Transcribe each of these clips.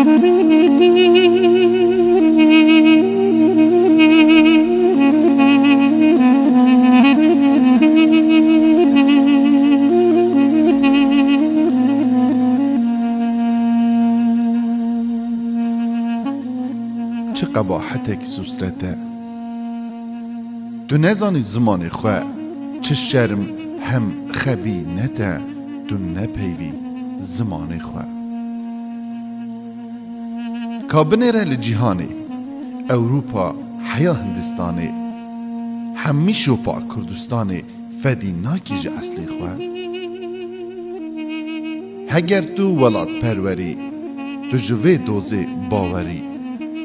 چه قباحتك سوسرته تو نزانی زمان خواه چه شرم هم خبی نته تو نپیوی زمان خواه کابنه را لجیهانه اوروپا حیا هندستانه همی شوپا کردستانه فدی ناکی جه اصلی خواه هگر تو ولاد پروری تو جوه دوزه باوری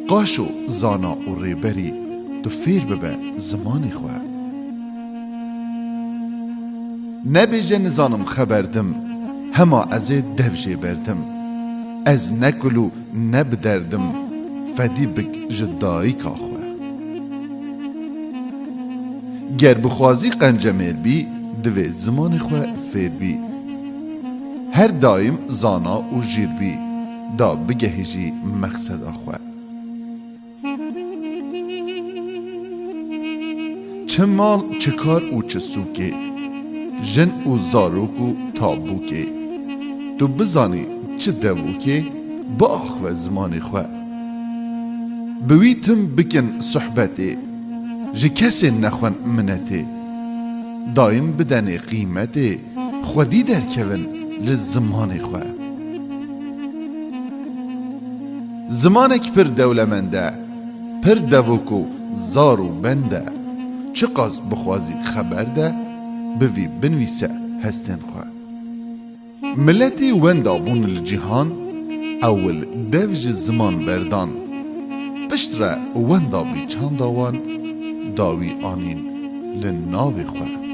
قاشو زانا و ریبری تو فیر ببه زمان خواه نبیجه نزانم خبردم هما از دوجه بردم از نکلو نبدردم فدی بک جدایی که خواه گر بخوازی قنجمیر بی دوی زمان خواه فیر بی هر دایم زانا و جیر بی دا بگهیجی مقصد خواه چه مال چه کار او چه سوکه جن او زاروکو تابوکه تو بزانی چه دووکه با آخوه زمان خواه بویتم بکن صحبته جه کسی نخوان منته دایم بدن قیمته خودی در کون لزمان خواه زمانک پر دولمنده پر دووکو زارو بنده چه قاز بخوازی خبر ده بوی بنویسه هستن خواه ملتی وندا بون الجهان اول دوج زمان بردان پشتره وندا بی چند داوان داوی آنین لناوی خواه